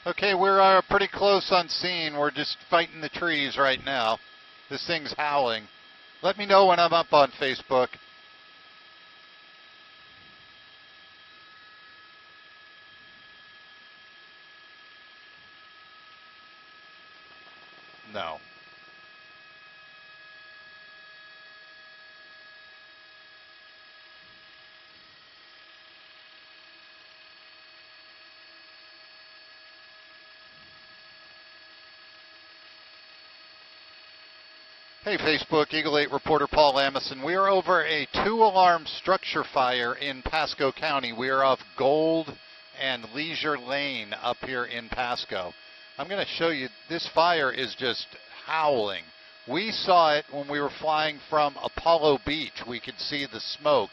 Okay, we're pretty close on scene. We're just fighting the trees right now. This thing's howling. Let me know when I'm up on Facebook. No. Hey Facebook, Eagle 8 reporter Paul Amison. We are over a 2-alarm structure fire in Pasco County. We are off Gold and Leisure Lane up here in Pasco. I'm going to show you, this fire is just howling. We saw it when we were flying from Apollo Beach. We could see the smoke.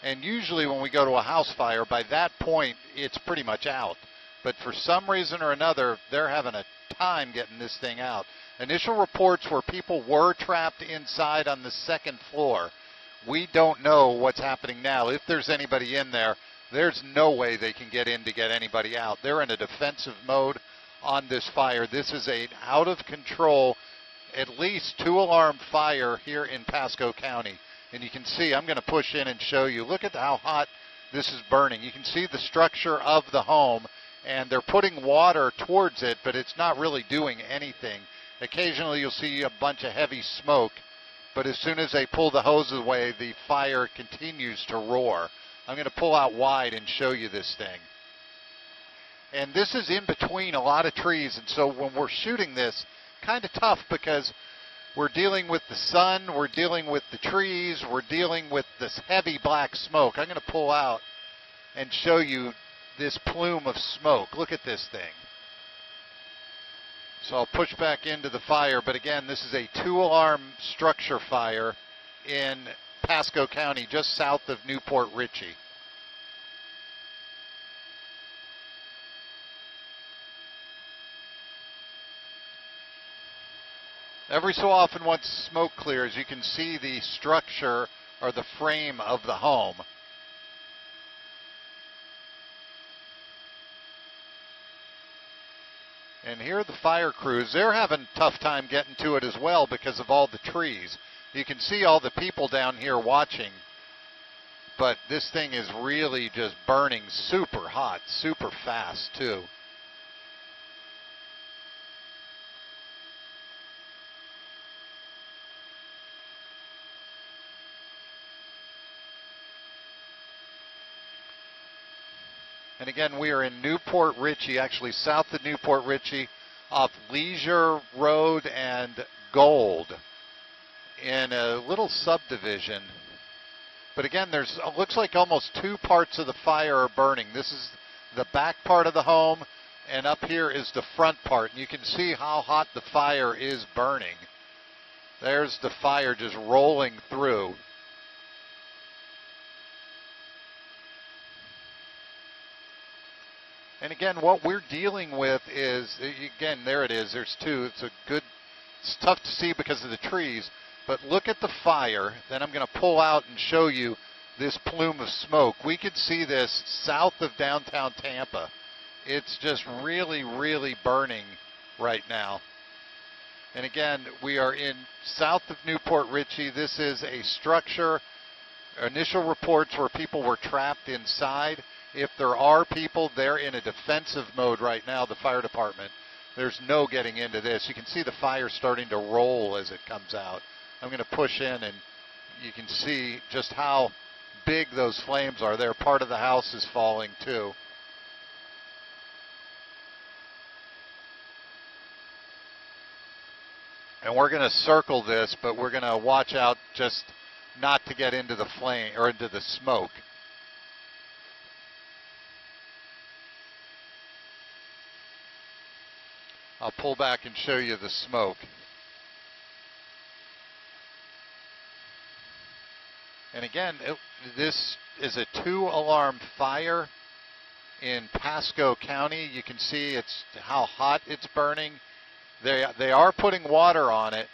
And usually when we go to a house fire, by that point, it's pretty much out. But for some reason or another, they're having a time getting this thing out. Initial reports where people were trapped inside on the second floor. We don't know what's happening now. If there's anybody in there, there's no way they can get in to get anybody out. They're in a defensive mode on this fire. This is an out of control, at least 2-alarm fire here in Pasco County. And you can see, I'm going to push in and show you. Look at how hot this is burning. You can see the structure of the home, and they're putting water towards it, but it's not really doing anything. Occasionally you'll see a bunch of heavy smoke, but as soon as they pull the hoses away, the fire continues to roar. I'm going to pull out wide and show you this thing. And this is in between a lot of trees, and so when we're shooting this, kind of tough because we're dealing with the sun, we're dealing with the trees, we're dealing with this heavy black smoke. I'm going to pull out and show you this plume of smoke. Look at this thing. So I'll push back into the fire, but again, this is a 2-alarm structure fire in Pasco County, just south of Port Richey. Every so often, once smoke clears, you can see the structure or the frame of the home. And here are the fire crews. They're having a tough time getting to it as well because of all the trees. You can see all the people down here watching, but this thing is really just burning super hot, super fast too. And again, we are in Port Richey, actually south of Port Richey, off Leisure Road and Gold in a little subdivision. But again, there's looks like almost 2 parts of the fire are burning. This is the back part of the home, and up here is the front part. And you can see how hot the fire is burning. There's the fire just rolling through. And again, what we're dealing with is, again, there it is. There's 2. It's tough to see because of the trees. But look at the fire. Then I'm going to pull out and show you this plume of smoke. We could see this south of downtown Tampa. It's just really, really burning right now. And again, we are in south of Port Richey. This is a structure. Initial reports where people were trapped inside. If there are people, they're in a defensive mode right now, the fire department. There's no getting into this. You can see the fire starting to roll as it comes out. I'm going to push in, and you can see just how big those flames are there. Part of the house is falling too. And we're going to circle this, but we're going to watch out just not to get into the flame or into the smoke. I'll pull back and show you the smoke. And again, this is a 2-alarm fire in Pasco County. You can see how hot it's burning. They are putting water on it,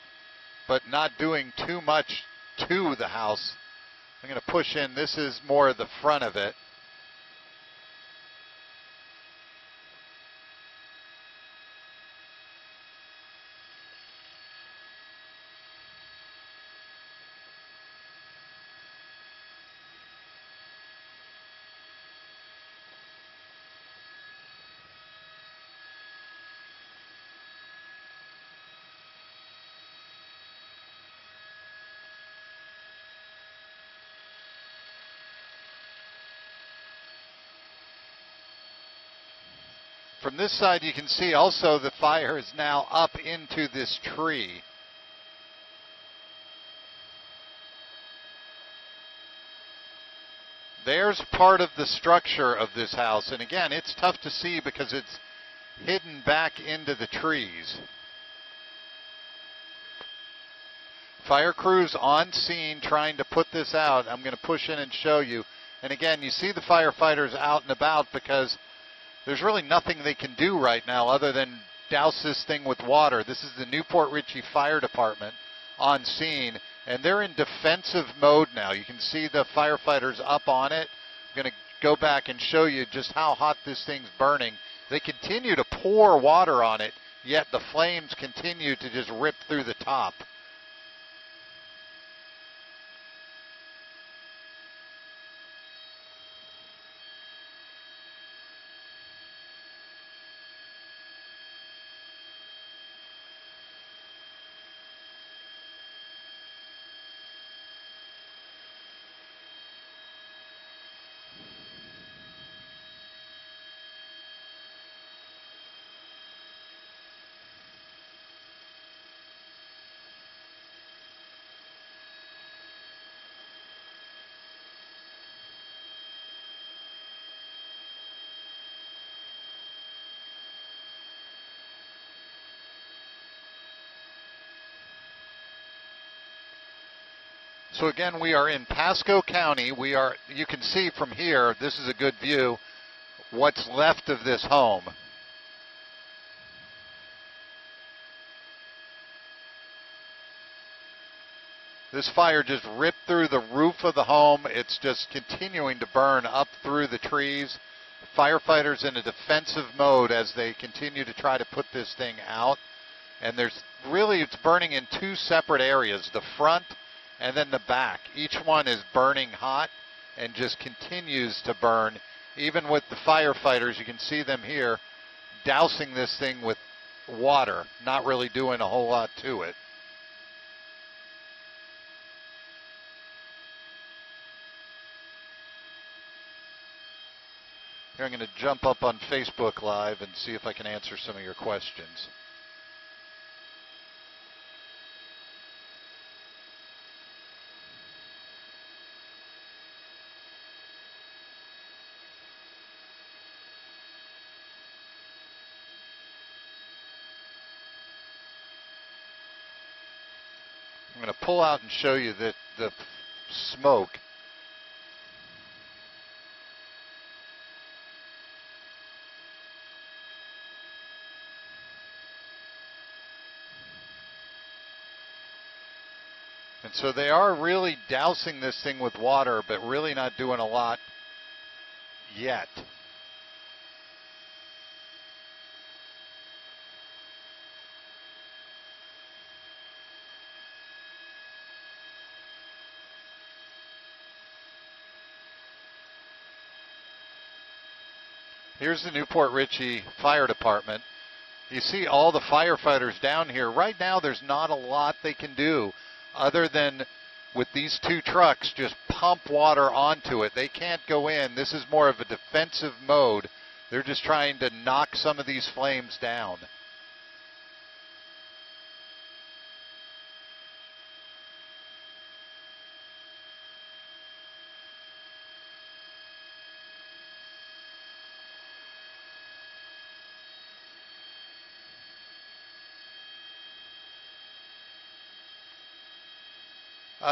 but not doing too much to the house. I'm going to push in. This is more of the front of it. From this side, you can see also the fire is now up into this tree. There's part of the structure of this house, and again, it's tough to see because it's hidden back into the trees. Fire crews on scene trying to put this out. I'm going to push in and show you. And again, you see the firefighters out and about because there's really nothing they can do right now other than douse this thing with water. This is the new Port Richey Fire Department on scene, and they're in defensive mode now. You can see the firefighters up on it. I'm going to go back and show you just how hot this thing's burning. They continue to pour water on it, yet the flames continue to just rip through the top. So again, we are in Pasco County. You can see from here, this is a good view, what's left of this home. This fire just ripped through the roof of the home. It's just continuing to burn up through the trees. Firefighters in a defensive mode as they continue to try to put this thing out. And it's burning in two separate areas, the front and then the back. Each one is burning hot and just continues to burn. Even with the firefighters, you can see them here dousing this thing with water, not really doing a whole lot to it. Here, I'm going to jump up on Facebook Live and see if I can answer some of your questions. I'm going to pull out and show you the smoke. And so they are really dousing this thing with water, but really not doing a lot yet. Here's the new Port Richey Fire Department. You see all the firefighters down here. Right now there's not a lot they can do other than with these two trucks just pump water onto it. They can't go in. This is more of a defensive mode. They're just trying to knock some of these flames down.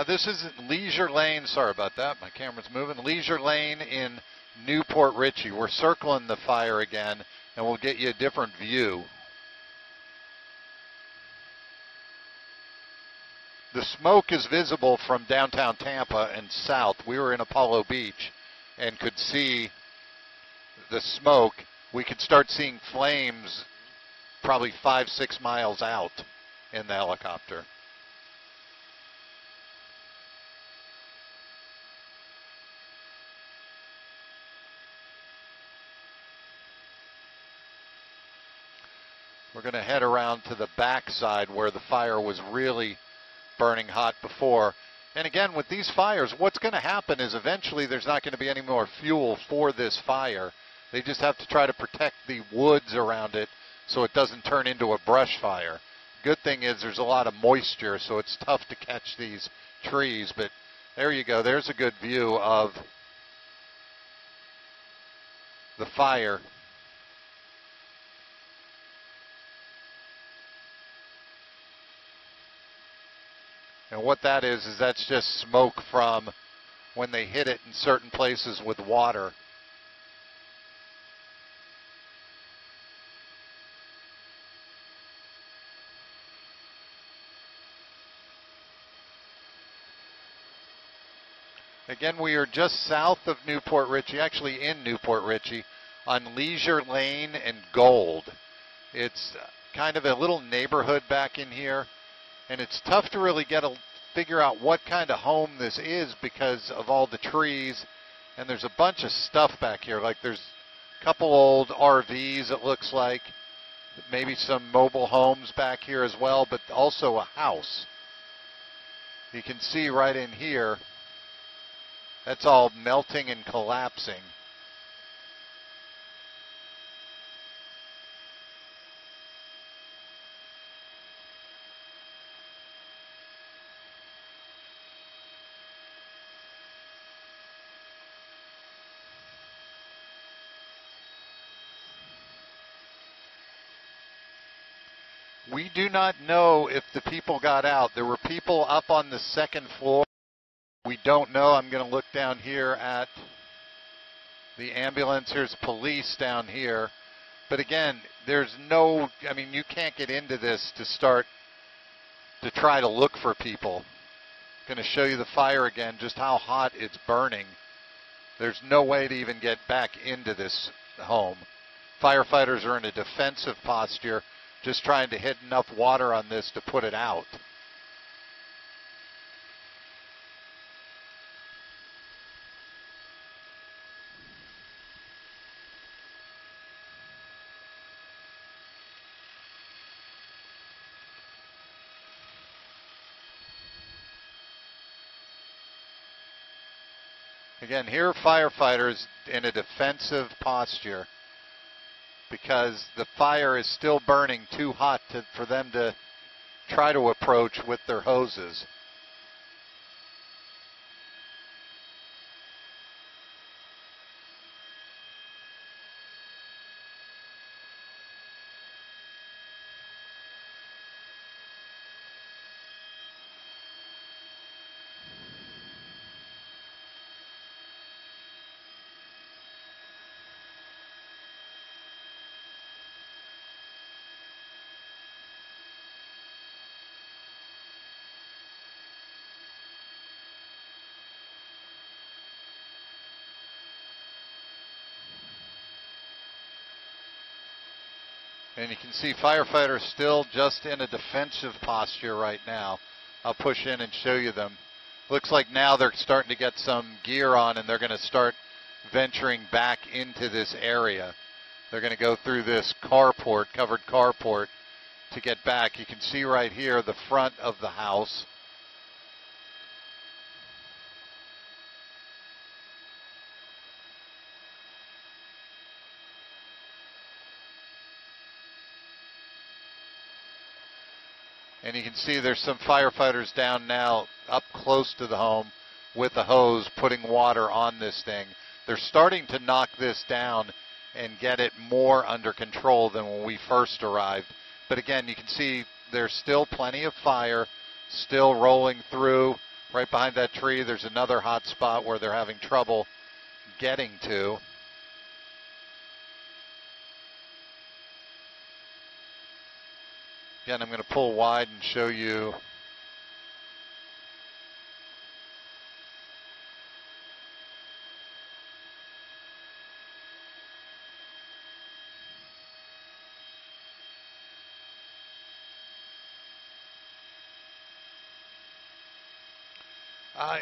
This is Leisure Lane. Sorry about that. My camera's moving. Leisure Lane in New Port Richey. We're circling the fire again, and we'll get you a different view. The smoke is visible from downtown Tampa and south. We were in Apollo Beach and could see the smoke. We could start seeing flames probably 5-6 miles out in the helicopter. We're going to head around to the back side where the fire was really burning hot before. And again, with these fires, what's going to happen is eventually there's not going to be any more fuel for this fire. They just have to try to protect the woods around it so it doesn't turn into a brush fire. Good thing is there's a lot of moisture, so it's tough to catch these trees. But there you go. There's a good view of the fire. And what that is that's just smoke from when they hit it in certain places with water. Again, we are just south of Newport Richey, actually in Newport Richey, on Leisure Lane and Gold. It's kind of a little neighborhood back in here, and it's tough to really figure out what kind of home this is because of all the trees, and there's a bunch of stuff back here. Like there's a couple old RVs, it looks like, maybe some mobile homes back here as well, but also a house. You can see right in here, that's all melting and collapsing. We do not know if the people got out. There were people up on the second floor. We don't know. I'm going to look down here at the ambulance. Here's police down here. But again, there's no, I mean, you can't get into this to start to try to look for people. I'm going to show you the fire again, just how hot it's burning. There's no way to even get back into this home. Firefighters are in a defensive posture, just trying to hit enough water on this to put it out. Again, here are firefighters in a defensive posture because the fire is still burning too hot for them to try to approach with their hoses. And you can see firefighters still just in a defensive posture right now. I'll push in and show you them. Looks like now they're starting to get some gear on and they're going to start venturing back into this area. They're going to go through this carport, covered carport, to get back. You can see right here the front of the house. And you can see there's some firefighters down now up close to the home with a hose putting water on this thing. They're starting to knock this down and get it more under control than when we first arrived. But again, you can see there's still plenty of fire still rolling through. Right behind that tree, there's another hot spot where they're having trouble getting to. Again, I'm going to pull wide and show you.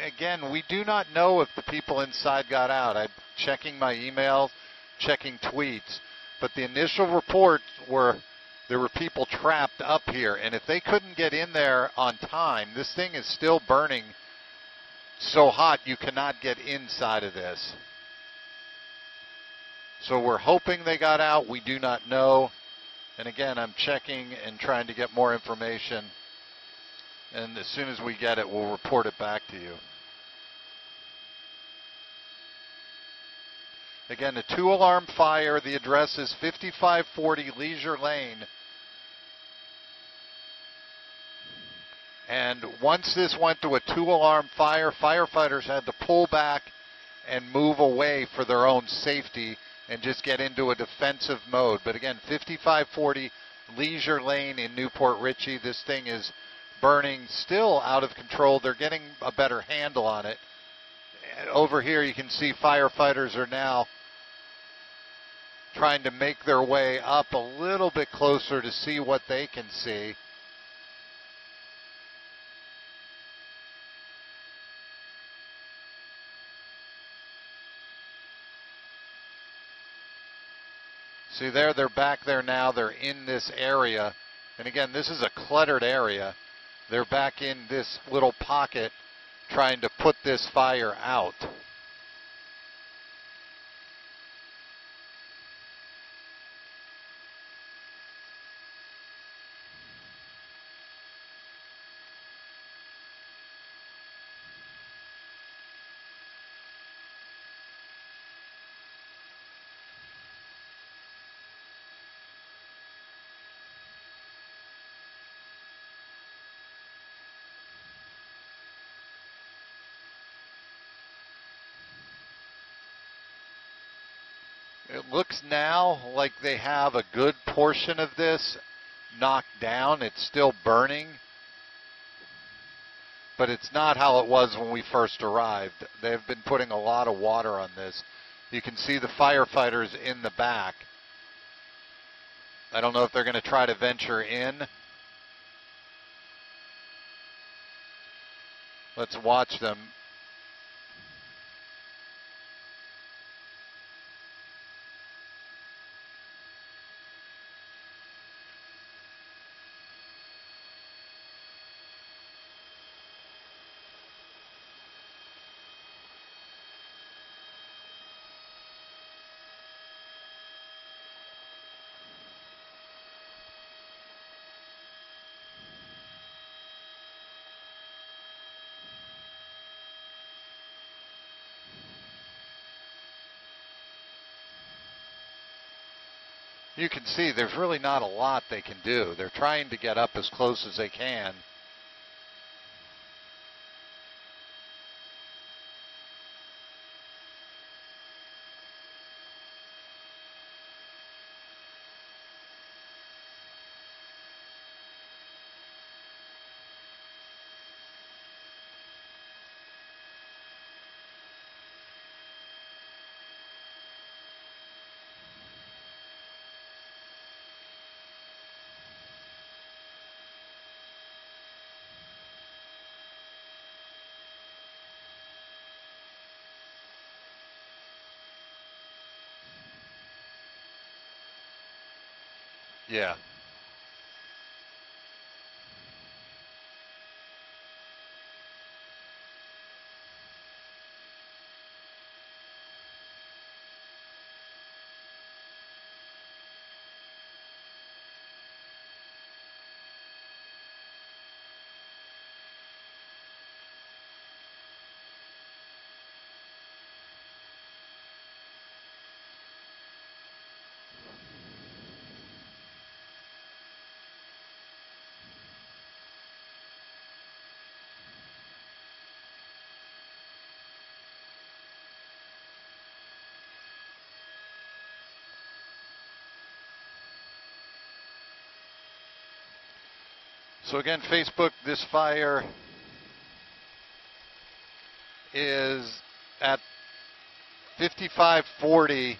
Again, we do not know if the people inside got out. I'm checking my emails, checking tweets, but the initial reports were there were people trapped up here, and if they couldn't get in there on time, this thing is still burning so hot you cannot get inside of this. So we're hoping they got out. We do not know. And again, I'm checking and trying to get more information. And as soon as we get it, we'll report it back to you. Again, a 2-alarm fire. The address is 5540 Leisure Lane. And once this went to a 2-alarm fire, firefighters had to pull back and move away for their own safety and just get into a defensive mode. But again, 5540 Leisure Lane in Newport Richey. This thing is burning still out of control. They're getting a better handle on it. And over here you can see firefighters are now trying to make their way up a little bit closer to see what they can see. See there, they're back there now. They're in this area. And again, this is a cluttered area. They're back in this little pocket trying to put this fire out. It looks now like they have a good portion of this knocked down. It's still burning, but it's not how it was when we first arrived. They've been putting a lot of water on this. You can see the firefighters in the back. I don't know if they're going to try to venture in. Let's watch them. You can see there's really not a lot they can do. They're trying to get up as close as they can. Yeah. So again, Facebook, this fire is at 5540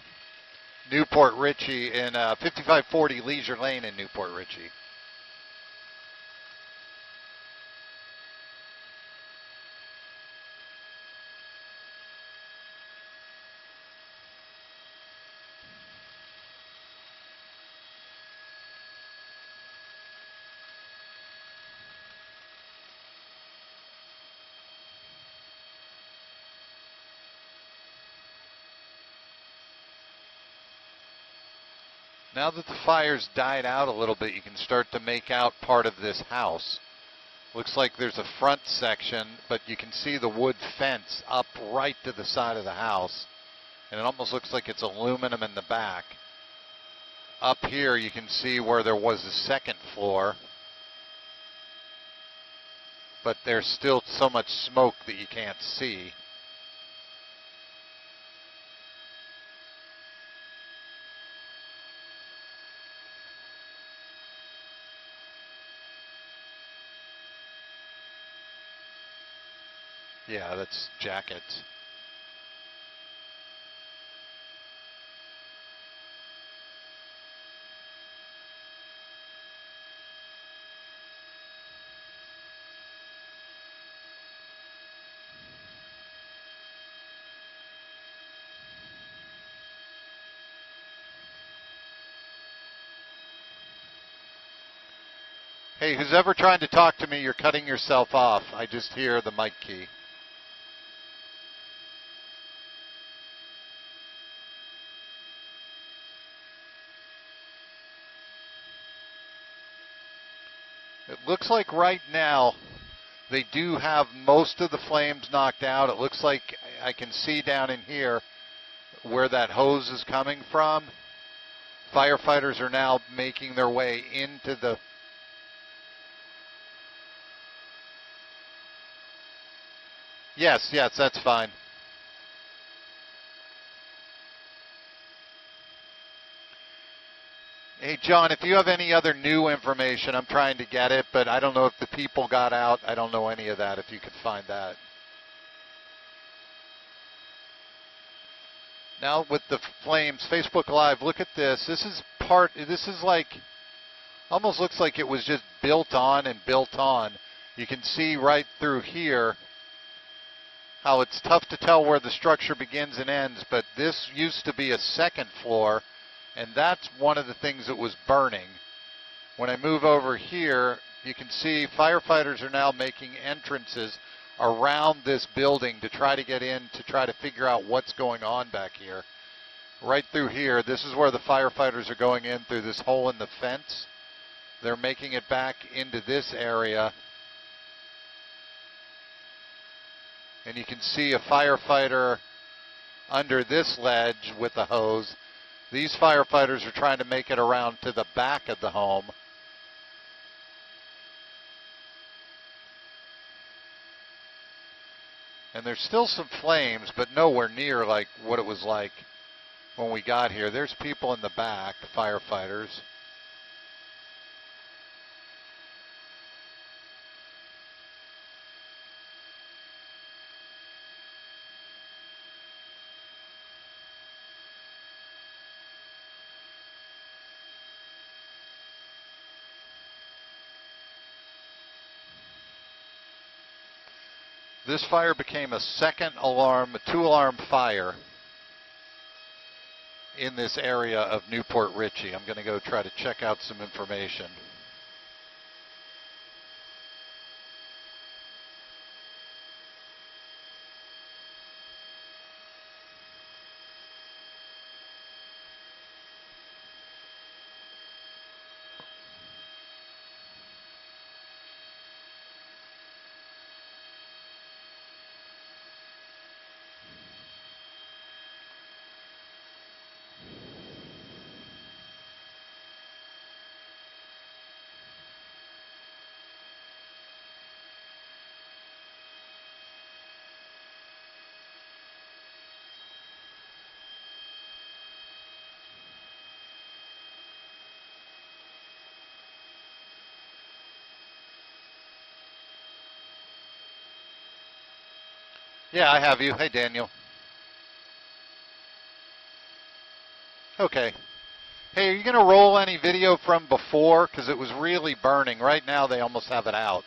Newport Richey in 5540 Leisure Lane in Newport Richey. Now that the fire's died out a little bit, you can start to make out part of this house. Looks like there's a front section, but you can see the wood fence up right to the side of the house. And it almost looks like it's aluminum in the back. Up here you can see where there was a second floor, but there's still so much smoke that you can't see. Yeah, that's jackets. Hey, who's ever trying to talk to me, you're cutting yourself off. I just hear the mic key. It looks like right now they do have most of the flames knocked out. It looks like I can see down in here where that hose is coming from. Firefighters are now making their way into the... Yes, that's fine. Hey, John, if you have any other new information, I'm trying to get it, but I don't know if the people got out. I don't know any of that, if you could find that. Now with the flames, Facebook Live, look at this. This is like, almost looks like it was just built on and built on. You can see right through here how it's tough to tell where the structure begins and ends, but this used to be a second floor, and that's one of the things that was burning. When I move over here, you can see firefighters are now making entrances around this building to try to get in, to try to figure out what's going on back here. Right through here, this is where the firefighters are going in through this hole in the fence. They're making it back into this area. And you can see a firefighter under this ledge with a hose. These firefighters are trying to make it around to the back of the home. And there's still some flames, but nowhere near like what it was like when we got here. There's people in the back, firefighters. This fire became a second alarm, a two-alarm fire in this area of Port Richey. I'm going to go try to check out some information. Yeah, I have you. Hey, Daniel. Okay. Hey, are you going to roll any video from before? Because it was really burning. Right now, they almost have it out.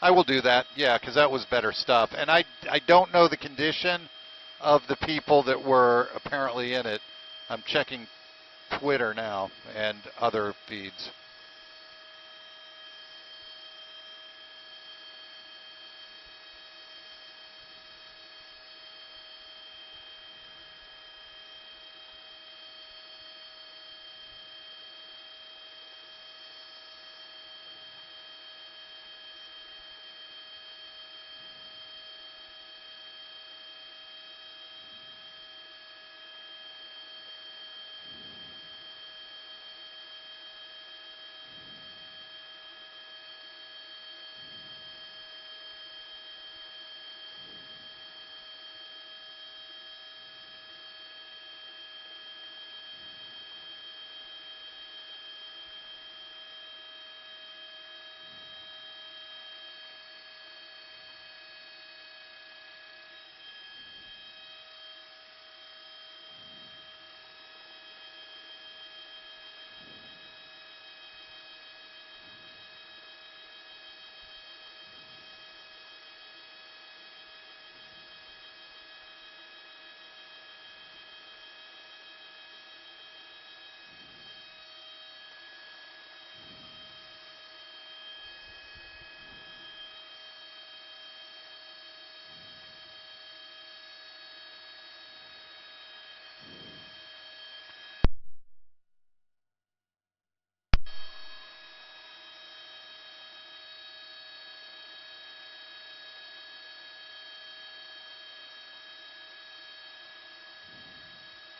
I will do that, yeah, because that was better stuff. And I don't know the condition of the people that were apparently in it. I'm checking Twitter now and other feeds.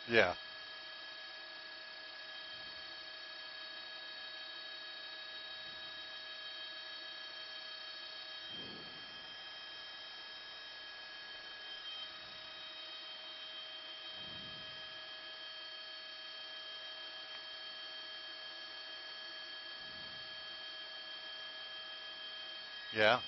Yeah. Yeah.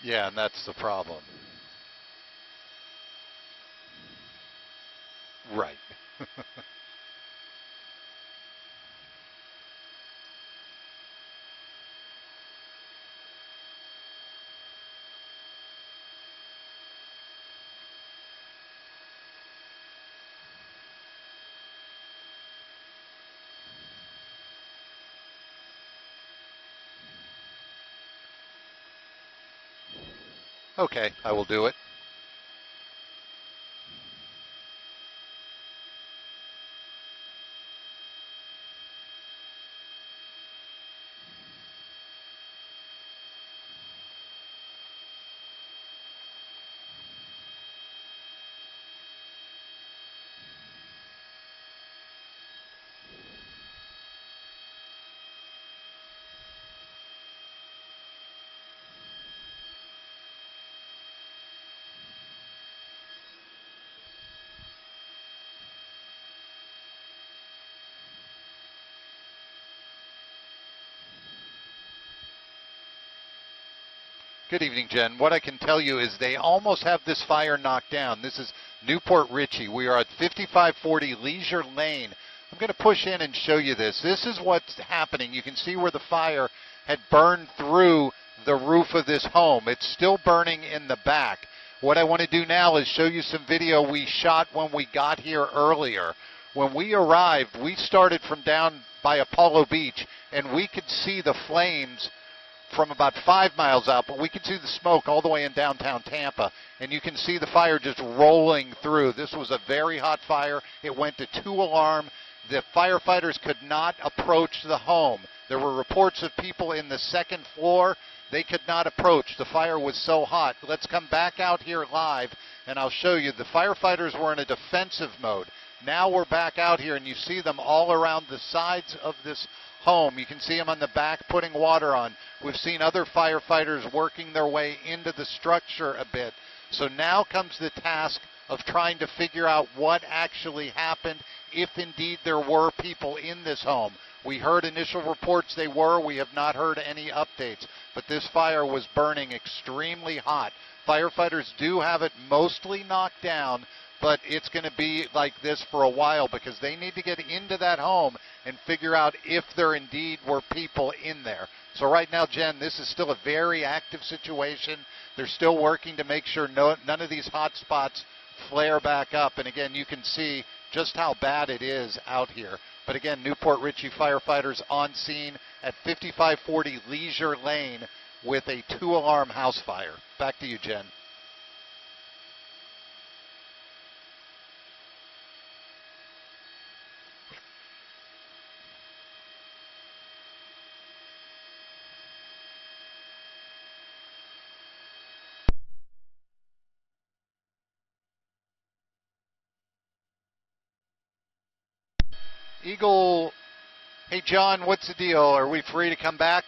Yeah, and that's the problem. Right. Okay, I will do it. Good evening, Jen. What I can tell you is they almost have this fire knocked down. This is Port Richey. We are at 5540 Leisure Lane. I'm going to push in and show you this. This is what's happening. You can see where the fire had burned through the roof of this home. It's still burning in the back. What I want to do now is show you some video we shot when we got here earlier. When we arrived, we started from down by Apollo Beach, and we could see the flames from about 5 miles out, but we can see the smoke all the way in downtown Tampa, and you can see the fire just rolling through. This was a very hot fire. It went to 2 alarm. The firefighters could not approach the home. There were reports of people in the second floor. They could not approach. The fire was so hot. Let's come back out here live, and I'll show you. The firefighters were in a defensive mode. Now we're back out here, and you see them all around the sides of this home. You can see them on the back putting water on. We've seen other firefighters working their way into the structure a bit. So now comes the task of trying to figure out what actually happened, if indeed there were people in this home. We heard initial reports they were. We have not heard any updates. But this fire was burning extremely hot. Firefighters do have it mostly knocked down, but it's going to be like this for a while because they need to get into that home and figure out if there indeed were people in there. So right now, Jen, this is still a very active situation. They're still working to make sure none of these hot spots flare back up. And again, you can see just how bad it is out here. But again, Port Richey firefighters on scene at 5540 Leisure Lane with a 2-alarm house fire. Back to you, Jen. Eagle, hey John, what's the deal? Are we free to come back?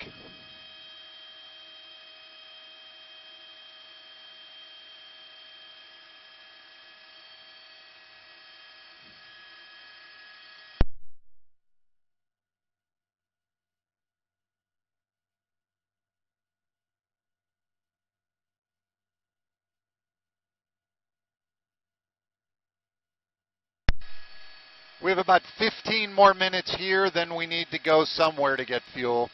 We have about 15 more minutes here, then we need to go somewhere to get fuel.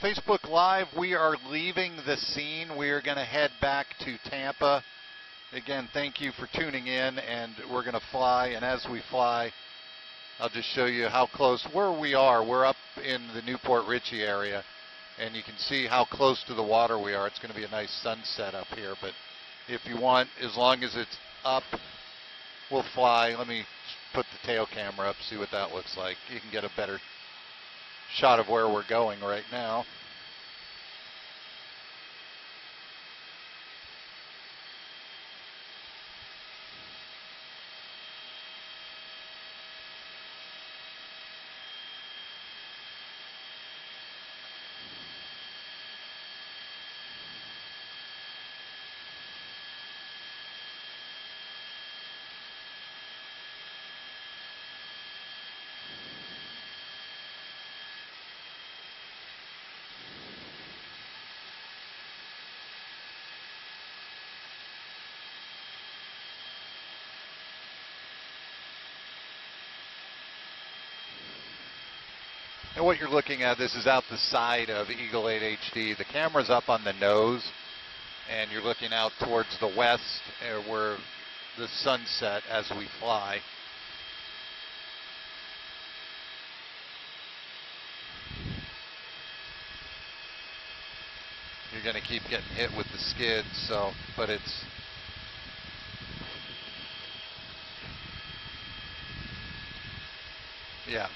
Facebook Live, we are leaving the scene. We are going to head back to Tampa. Again, thank you for tuning in, and we're going to fly. And as we fly, I'll just show you how close where we are. We're up in the new Port Richey area, and you can see how close to the water we are. It's going to be a nice sunset up here. But if you want, as long as it's up, we'll fly. Let me put the tail camera up, see what that looks like. You can get a better shot of where we're going right now. And what you're looking at, this is out the side of Eagle 8 HD. The camera's up on the nose, and you're looking out towards the west where the sunset as we fly. You're going to keep getting hit with the skids, so, but it's... Yeah.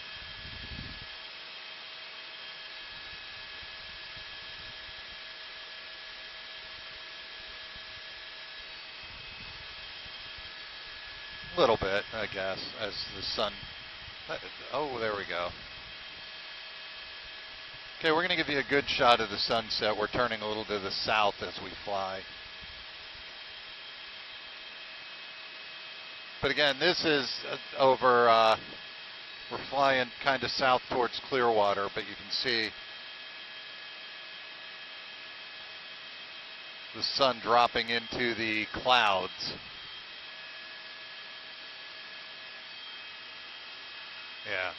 A little bit, I guess, as the sun... Oh, there we go. Okay, we're going to give you a good shot of the sunset. We're turning a little to the south as we fly. But again, this is over... we're flying kind of south towards Clearwater, but you can see the sun dropping into the clouds. Yeah.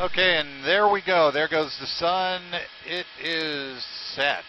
Okay, and there we go. There goes the sun. It is set.